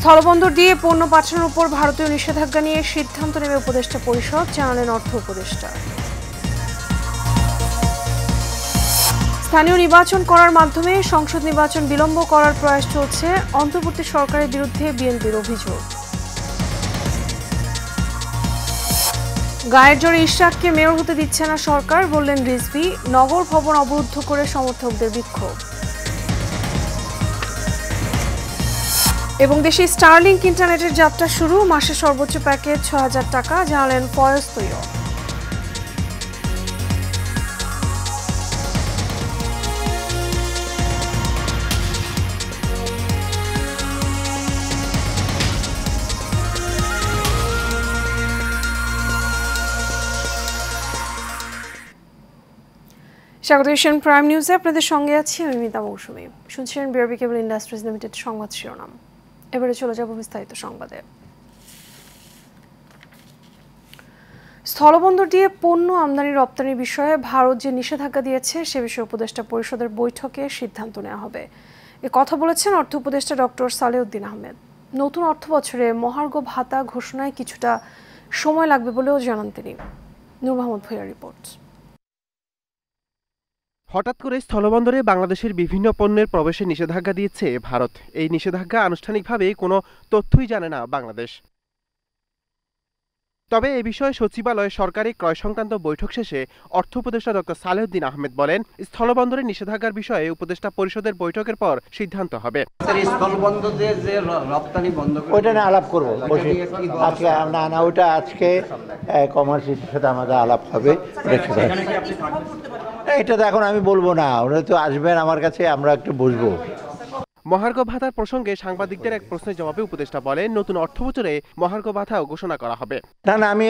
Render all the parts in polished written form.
স্থলবন্দর দিয়ে পণ্য পাঠানোর উপর ভারতীয় নিষেধাজ্ঞা নিয়ে সিদ্ধান্ত নেবে উপদেষ্টা পরিষদ, জানালেন অর্থ উপদেষ্টা। স্থানীয় নির্বাচন করার মাধ্যমে সংসদ নির্বাচন বিলম্ব করার প্রয়াস চলছে, অন্তর্বর্তী সরকারের বিরুদ্ধে বিএনপির অভিযোগ। গায়ের জোরে ইশরাককে মেয়র হতে দিচ্ছে না সরকার, বললেন রিজভী। নগর ভবন অবরুদ্ধ করে সমর্থকদের বিক্ষোভ। এবং দেশে স্টারলিংক ইন্টারনেটের যাত্রা শুরু, মাসে সর্বোচ্চ প্যাকেজ ৬,০০০ টাকা, জানালেন ফয়েজ তৈয়ব। স্বাগত এশিয়ান প্রাইম নিউজে, আপনাদের সঙ্গে আছি আমি মিতা মৌসুমী। শুনছিলেন বিআরবি কেবল ইন্ডাস্ট্রিজ লিমিটেড সংবাদ শিরোনাম। এবারে চলে যাব বিস্তারিত সংবাদে। স্থলবন্দর দিয়ে পণ্য আমদানি রপ্তানির বিষয়ে ভারত যে নিষেধাজ্ঞা দিয়েছে সে বিষয়ে উপদেষ্টা পরিষদের বৈঠকে সিদ্ধান্ত নেওয়া হবে, এ কথা বলেছেন অর্থ উপদেষ্টা ডক্টর সালেউদ্দিন আহমেদ। নতুন অর্থ বছরে মহার্ঘ ভাতা ঘোষণায় কিছুটা সময় লাগবে বলেও জানান তিনি। নূর মোহাম্মদ ভূঁইয়ার রিপোর্ট। হঠাৎ করে স্থলবন্দরে বাংলাদেশের বিভিন্ন পণ্যের প্রবেশে নিষেধাজ্ঞা দিয়েছে ভারত। এই নিষেধাজ্ঞা আনুষ্ঠানিকভাবে কোনো তথ্যই জানে না বাংলাদেশ। তবে এ বিষয়ে সচিবালয়ে সরকারি ক্রয় সংক্রান্ত বৈঠক শেষে অর্থ উপদেষ্টা ডক্টর সালেউদ্দিন আহমেদ বলেন, স্থলবন্দরের নিষেধাজ্ঞার বিষয়ে উপদেষ্টা পরিষদের বৈঠকের পর সিদ্ধান্ত হবে। ওইটা না আলাপ করবো আজকে, না ওইটা আজকে কমার্সের সাথে আমাদের আলাপ হবে। এটা তো এখন আমি বলবো না, ওরা তো আসবেন আমার কাছে, আমরা একটু বসবো। মহার্ঘ ভাতার প্রসঙ্গে সাংবাদিকদের এক প্রশ্নের জবাবে উপদেষ্টা বলেন, নতুন অর্থ বছরে মহার্ঘ ভাতাও ঘোষণা করা হবে। না আমি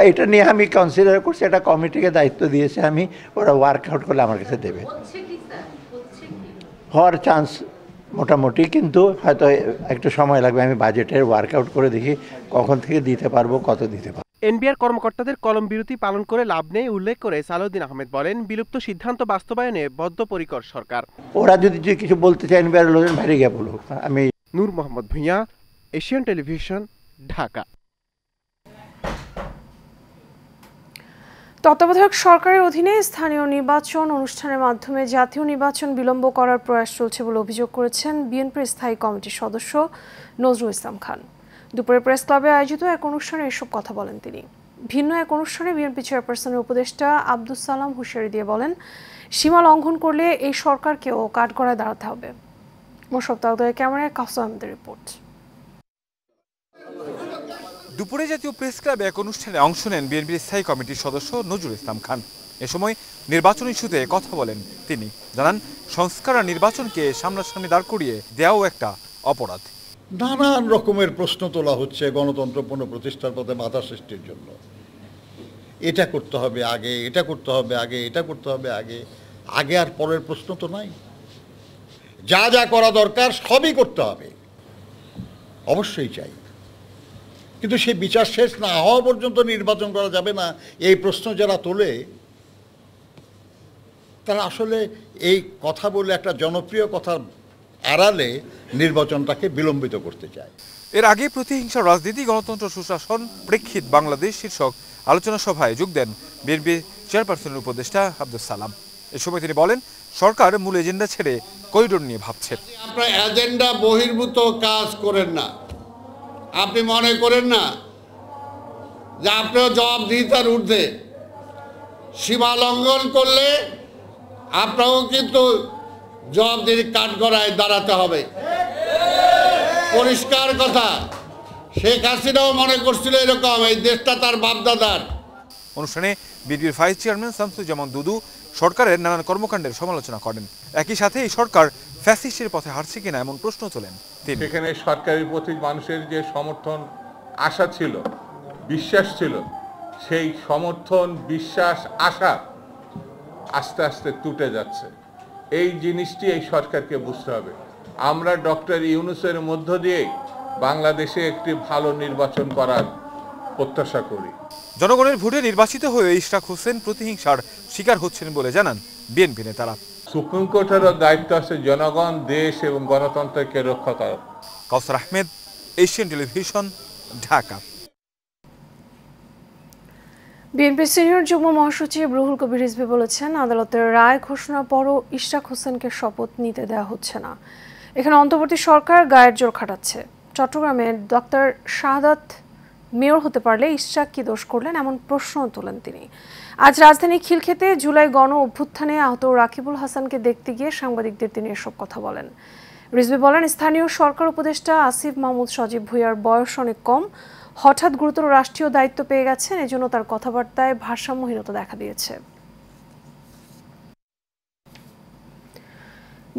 এটা নিয়ে আমি কনসিডার করছি, এটা কমিটিকে দায়িত্ব দিয়েছে, আমি ওরা ওয়ার্কআউট করলে আমার কাছে দেবে। হওয়ার চান্স মোটামুটি, কিন্তু হয়তো একটু সময় লাগবে। আমি বাজেটের ওয়ার্কআউট করে দেখি কখন থেকে দিতে পারবো, কত দিতে পারবো। এনবিআর কর্মকর্তাদের কলম বিরতি পালন করে লাভ নেই উল্লেখ করে সালেউদ্দিন আহমেদ বলেন, বিলুপ্ত সিদ্ধান্ত বাস্তবায়নে বদ্ধপরিকর সরকার। ওরা যদি কিছু বলতে চায় এনবিআর লোকজন বাইরে গিয়ে বলুক। আমি নূর মোহাম্মদ ভূঁইয়া, এশিয়ান টেলিভিশন, ঢাকা। তত্ত্বাবধায়ক সরকারের অধীনে স্থানীয় নির্বাচন অনুষ্ঠানের মাধ্যমে জাতীয় নির্বাচন বিলম্ব করার প্রয়াস চলছে বলে অভিযোগ করেছেন বিএনপির স্থায়ী কমিটির সদস্য নজরুল ইসলাম খান। দুপুরে প্রেস ক্লাবে আয়োজিত এক অনুষ্ঠানে এসব কথা বলেন তিনি। ভিন্ন এক অনুষ্ঠানে বিএনপি চেয়ারপারসনের উপদেষ্টা আব্দুস সালাম হুঁশিয়ারি দিয়ে বলেন, সীমা লঙ্ঘন করলে এই সরকারকেও কাঠগড়ায় দাঁড়াতে হবে। মোশাররফ তালুকদারের ক্যামেরায় কাফসার আহমেদের রিপোর্ট। দুপুরে জাতীয় প্রেস ক্লাবে এক অনুষ্ঠানে অংশ নেন বিএনপির স্থায়ী কমিটির সদস্য নজরুল ইসলাম খান। এ সময় নির্বাচন ইস্যুতে কথা বলেন তিনি। জানান, সংস্কার আর নির্বাচনকে সামনাসামনি দাঁড় করিয়ে দেওয়াও একটা অপরাধ। নানান রকমের প্রশ্ন তোলা হচ্ছে গণতন্ত্র পুনঃপ্রতিষ্ঠার পথে বাধা সৃষ্টির জন্য। এটা করতে হবে আগে, এটা করতে হবে আগে, এটা করতে হবে আগে। আগে আর পরের প্রশ্ন তো নাই। যা যা করা দরকার সবই করতে হবে, অবশ্যই চাই, কিন্তু সেই বিচার শেষ না হওয়া পর্যন্ত নির্বাচন করা যাবে না। এই প্রশ্ন যারা তোলে তারা আসলে এই কথা বলে একটা জনপ্রিয় কথা আড়ালে নির্বাচনটাকে বিলম্বিত করতে চায়। এর আগে প্রতিহিংসার রাজনীতি, গণতন্ত্র, সুশাসন, প্রেক্ষিত বাংলাদেশ শীর্ষক আলোচনা সভায় যোগ দেন বিএনপি চেয়ারপারসনের উপদেষ্টা আব্দুস সালাম। এ সময় তিনি বলেন, সরকার মূল এজেন্ডা ছেড়ে করিডোর নিয়ে ভাবছে। আপনারা এজেন্ডা বহির্ভূত কাজ করেন না। আপনি মনে করেন না যে আপনার জবাবদিহিতার ঊর্ধ্বে। সীমা লঙ্ঘন করলে আপনাকেও কিন্তু জবাবদিহির কাঠগড়ায় দাঁড়াতে হবে। পরিষ্কার কথা, শেখ হাসিনাও মনে করছিল এরকম, এই দেশটা তার বাপদাদার। অনুষ্ঠানে বিএনপির ভাইস চেয়ারম্যান শামসুজ্জামান দুদু সরকারের নানান কর্মকাণ্ডের সমালোচনা করেন। একই সাথে এই সরকার ফ্যাসিস্টের পথে হারছে কিনা এমন প্রশ্ন তোলেন তিনি। সেখানে সরকারের প্রতি মানুষের যে সমর্থন, আশা ছিল, বিশ্বাস ছিল, সেই সমর্থন, বিশ্বাস, আশা আস্তে আস্তে টুটে যাচ্ছে। এই জিনিসটি এই সরকারকে বুঝতে হবে। আমরা ডক্টর ইউনূসের মধ্য দিয়ে বাংলাদেশে একটি ভালো নির্বাচন করার প্রত্যাশা করি। জনগণের ভোটে নির্বাচিত হয়ে ইশরাক হোসেন প্রতিহিংসার শিকার হচ্ছেন বলে জানান বিএনপি নেতারা। সুপ্রিম কোর্টেরও দায়িত্ব আছে জনগণ, দেশ এবং গণতন্ত্রকে রক্ষা করা। Kawsar Ahmed, Asian television, Dhaka. BNP senior যুগ্ম মহাসচিব রুহুল কবির রিজভী বলেছেন, আদালতের রায় ঘোষণার পরও ইশরাক হোসেনকে শপথ নিতে দেওয়া হচ্ছে না। এখানে অন্তর্বর্তী সরকার গায়ের জোর খাটাচ্ছে। চট্টগ্রামে ডক্টর শাহাদাত মেয়র হতে পারলে ইশরাক কি দোষ করলেন, এমন প্রশ্ন তোলেন তিনি। আজ রাজধানী খিলক্ষেতে জুলাই গণ অভ্যুত্থানে আহত রাকিবুল হাসানকে দেখতে গিয়ে সাংবাদিকদের তিনি এসব কথা বলেন। রিজভী বলেন, স্থানীয় সরকার উপদেষ্টা আসিফ মাহমুদ সজীব ভুঁইয়ার বয়স অনেক কম, হঠাৎ গুরুতর রাষ্ট্রীয় দায়িত্ব পেয়ে গেছেন, এজন্য তার কথাবার্তায় ভারসাম্যহীনতা দেখা দিয়েছে।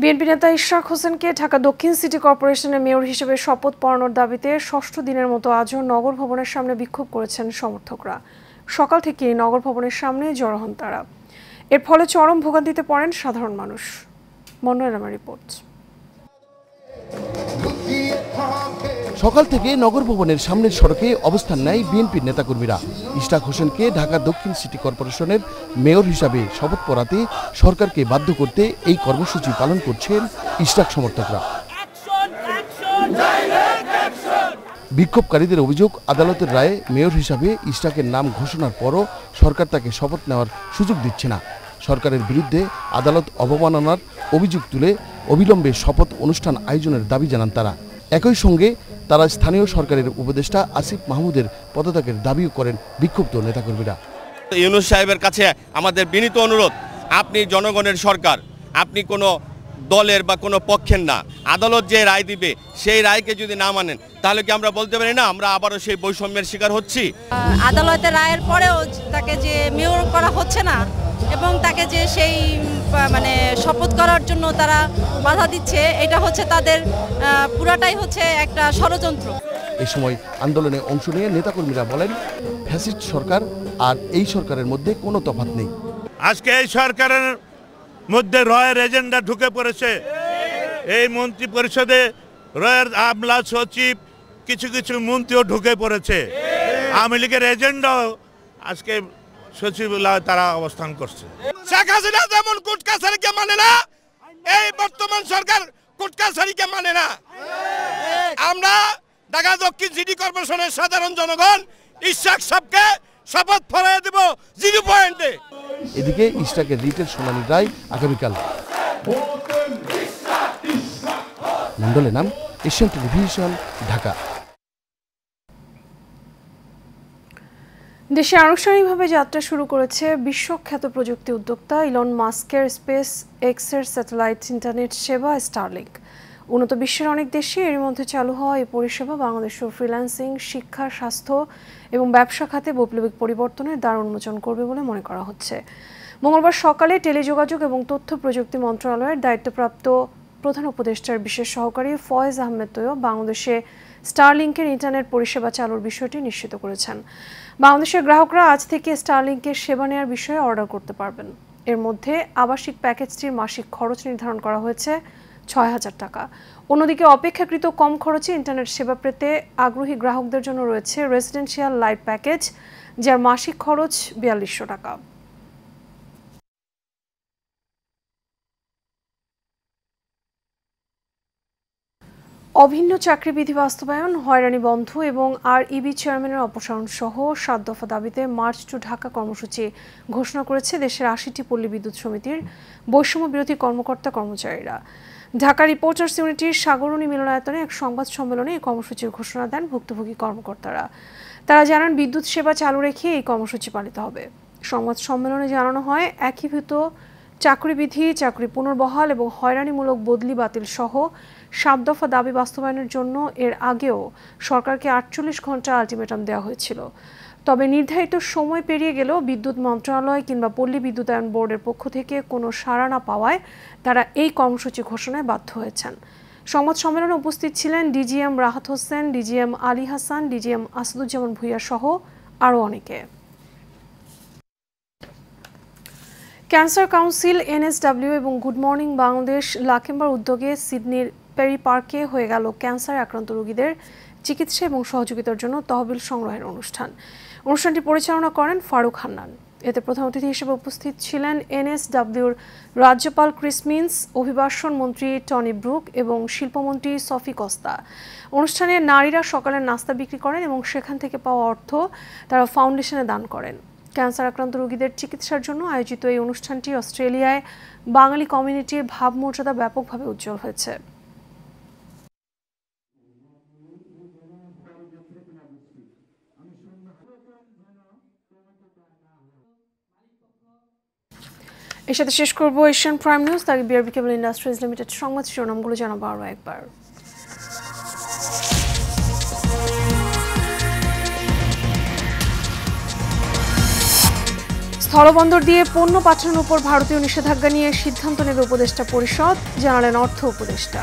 বিএনপি নেতা ইশরাক হোসেনকে ঢাকা দক্ষিণ সিটি কর্পোরেশনের মেয়র হিসেবে শপথ পড়ানোর দাবিতে ষষ্ঠ দিনের মতো আজও নগর ভবনের সামনে বিক্ষোভ করেছেন সমর্থকরা। সকাল থেকেই নগর ভবনের সামনে জড়ো হন তারা। এর ফলে চরম ভোগান্তিতে পড়েন সাধারণ মানুষ। মনোরমা রিপোর্ট। সকাল থেকে নগর ভবনের সামনের সড়কে অবস্থান নেয় বিএনপির নেতাকর্মীরা। ইশরাক হোসেনকে ঢাকা দক্ষিণ সিটি কর্পোরেশনের মেয়র হিসাবে শপথ পড়াতে সরকারকে বাধ্য করতে এই কর্মসূচি পালন করছেন ইশরাক সমর্থকরা। বিক্ষোভকারীদের অভিযোগ, আদালতের রায়ে মেয়র হিসাবে ইশরাকের নাম ঘোষণার পরও সরকার তাকে শপথ নেওয়ার সুযোগ দিচ্ছে না। সরকারের বিরুদ্ধে আদালত অবমাননার অভিযোগ তুলে অবিলম্বে শপথ অনুষ্ঠান আয়োজনের দাবি জানান তারা। একই সঙ্গে তারা স্থানীয় সরকারের উপদেষ্টা আসিফ মাহমুদের পদত্যাগের দাবিও করেন বিক্ষুব্ধ নেতাকর্মীরা। ইউনূস সাহেবের কাছে আমাদের বিনীত অনুরোধ, আপনি জনগণের সরকার, আপনি কোনো দলের বা কোনো পক্ষের না। আদালত যে রায় দিবে সেই রায়কে যদি না মানেন তাহলে কি আমরা বলতে পারি না আমরা আবারও সেই বৈষম্যের শিকার হচ্ছি? আদালতের রায়ের পরেও তাকে যে মেয়র করা হচ্ছে না এবং তাকে যে সেই শপথ করার জন্য তারা বাধা দিচ্ছে, এটা হচ্ছে তাদের পুরাটাই হচ্ছে একটা ষড়যন্ত্র। এই সময় আন্দোলনে অংশ নিয়ে নেতাকর্মীরা বলেন, ফ্যাসিস্ট সরকার আর এই সরকারের মধ্যে কোনো তফাৎ নেই। আজকে এই সরকারের মধ্যে রয়ের এজেন্ডা ঢুকে পড়েছে। এই মন্ত্রী পরিষদে রয়ের আমলা সচিব, কিছু কিছু মন্ত্রীও ঢুকে পড়েছে। আওয়ামী লীগের এজেন্ডাও আজকে সচিবালয়ে তারা অবস্থান করছে। শেখ হাসিনা যেমন কুটকাছারিকে মানে না, এই বর্তমান সরকার কুটকাছারিকে মানে না। আমরা ঢাকা দক্ষিণ সিটি কর্পোরেশনের সাধারণ জনগণ ইশরাক সাহেবকে শপথ পড়াইয়া দেব 0 পয়েন্টে। এদিকে ইশরাকের রিটের শুনানির রায় আগামীকাল। মন্ডলের নাম, এশিয়ান টেলিভিশন, ঢাকা। দেশে আনুষ্ঠানিকভাবে যাত্রা শুরু করেছে বিশ্বখ্যাত প্রযুক্তি উদ্যোক্তা ইলন মাস্কের স্পেস এক্সের স্যাটেলাইট ইন্টারনেট সেবা স্টারলিংক। উন্নত বিশ্বের অনেক দেশে এর মধ্যে চালু হওয়া এই পরিষেবা বাংলাদেশের ফ্রিল্যান্সিং, শিক্ষা, স্বাস্থ্য এবং ব্যবসা খাতে বৈপ্লবিক পরিবর্তনের দ্বার উন্মোচন করবে বলে মনে করা হচ্ছে। মঙ্গলবার সকালে টেলিযোগাযোগ এবং তথ্য প্রযুক্তি মন্ত্রণালয়ের দায়িত্বপ্রাপ্ত প্রধান উপদেষ্টার বিশেষ সহকারী ফয়েজ আহমেদ তৈয়ব বাংলাদেশে স্টারলিংকের ইন্টারনেট পরিষেবা চালুর বিষয়টি নিশ্চিত করেছেন। বাংলাদেশের গ্রাহকরা আজ থেকে স্টারলিংকের সেবা নেওয়ার বিষয়ে অর্ডার করতে পারবেন। এর মধ্যে আবাসিক প্যাকেজটির মাসিক খরচ নির্ধারণ করা হয়েছে ৬,০০০ টাকা। অন্যদিকে অপেক্ষাকৃত কম খরচে ইন্টারনেট সেবা পেতে আগ্রহী গ্রাহকদের জন্য রয়েছে রেসিডেন্সিয়াল লাইট প্যাকেজ, যার মাসিক খরচ ৪২০০ টাকা। অভিন্ন চাকরিবিধি বাস্তবায়ন, হয়রানি বন্ধ এবং REB চেয়ারম্যানের অপসারণ সহ ৭ দফা দাবিতে মার্চ টু ঢাকা কর্মসূচি ঘোষণা করেছে দেশের ৮০টি পল্লী বিদ্যুৎ সমিতির বৈষম্য বিরোধী কর্মকর্তা কর্মচারীরা। ঢাকা রিপোর্টার্স ইউনিটির সাগরণী মিলনায়তনে এক সংবাদ সম্মেলনে এই কর্মসূচির ঘোষণা দেন ভুক্তভোগী কর্মকর্তারা। তারা জানান, বিদ্যুৎ সেবা চালু রেখে এই কর্মসূচি পালিত হবে। সংবাদ সম্মেলনে জানানো হয়, একীভূত চাকরিবিধি, চাকরি পুনর্বহাল এবং হয়রানিমূলক বদলি বাতিল সহ ৭ দফা দাবি বাস্তবায়নের জন্য এর আগেও সরকারকে ৪৮ ঘন্টা আলটিমেটাম দেওয়া হয়েছিল। তবে নির্ধারিত সময় পেরিয়ে গেলেও বিদ্যুৎ মন্ত্রণালয় কিংবা পল্লী বিদ্যুতায়ন বোর্ডের পক্ষ থেকে কোনো সাড়া না পাওয়ায় তারা এই কর্মসূচি ঘোষণায় বাধ্য হয়েছেন। সংবাদ সম্মেলনে উপস্থিত ছিলেন DGM Rahat Hossain, DGM Ali Hasan, DGM Asaduzzaman Bhuiyan সহ আরও অনেকে। ক্যান্সার কাউন্সিল, NSW এবং গুড মর্নিং বাংলাদেশ লাকেম্বার উদ্যোগে সিডনির পেরি পার্কে হয়ে গেল ক্যান্সারে আক্রান্ত রোগীদের চিকিৎসা এবং সহযোগিতার জন্য তহবিল সংগ্রহের অনুষ্ঠানটি পরিচালনা করেন ফারুক হান্নান। এতে প্রধান অতিথি হিসেবে উপস্থিত ছিলেন এনএসডব্লিউর রাজ্যপাল ক্রিস মিন্স, অভিবাসন মন্ত্রী টনি ব্রুক এবং শিল্পমন্ত্রী সফি কস্তা। অনুষ্ঠানে নারীরা সকালের নাস্তা বিক্রি করেন এবং সেখান থেকে পাওয়া অর্থ তারা ফাউন্ডেশনে দান করেন। ক্যান্সার আক্রান্ত রোগীদের চিকিৎসার জন্য আয়োজিত এই অনুষ্ঠানটি অস্ট্রেলিয়ায় বাঙালি কমিউনিটির ভাবমর্যাদা ব্যাপকভাবে উজ্জ্বল হয়েছে। এর সাথে শেষ করব এশিয়ান প্রাইম নিউজ। তাকে বিআরবি কেবল ইন্ডাস্ট্রিজ লিমিটেড সংবাদ শিরোনামগুলো জানাবো আরও একবার। স্থলবন্দর দিয়ে পণ্য পাঠানোর উপর ভারতীয় নিষেধাজ্ঞা নিয়ে সিদ্ধান্ত নেবে উপদেষ্টা পরিষদ, জানালেন অর্থ উপদেষ্টা।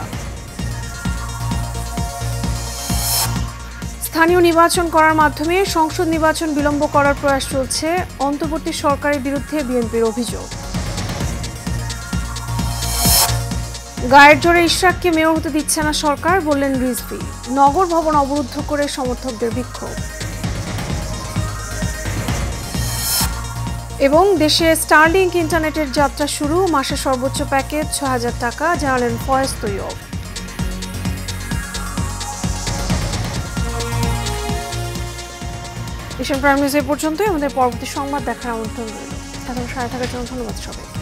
স্থানীয় নির্বাচন করার মাধ্যমে সংসদ নির্বাচন বিলম্ব করার প্রয়াস চলছে, অন্তর্বর্তী সরকারের বিরুদ্ধে বিএনপির অভিযোগ। গায়ের জোরে ইশরাককে মেয়র হতে দিচ্ছে না সরকার, বললেন রিজভী। নগর ভবন অবরুদ্ধ করে সমর্থকদের বিক্ষোভ। এবং দেশে স্টারলিংক ইন্টারনেটের যাত্রা শুরু, মাসে সর্বোচ্চ প্যাকেজ ৬,০০০ টাকা, জানালেন Foyez Tayeb. Asian prime news এ পর্যন্তই। আমাদের পরবর্তী সংবাদ দেখার আমন্ত্রণ রইল। এখন সাথে থাকার জন্য ধন্যবাদ সবাই।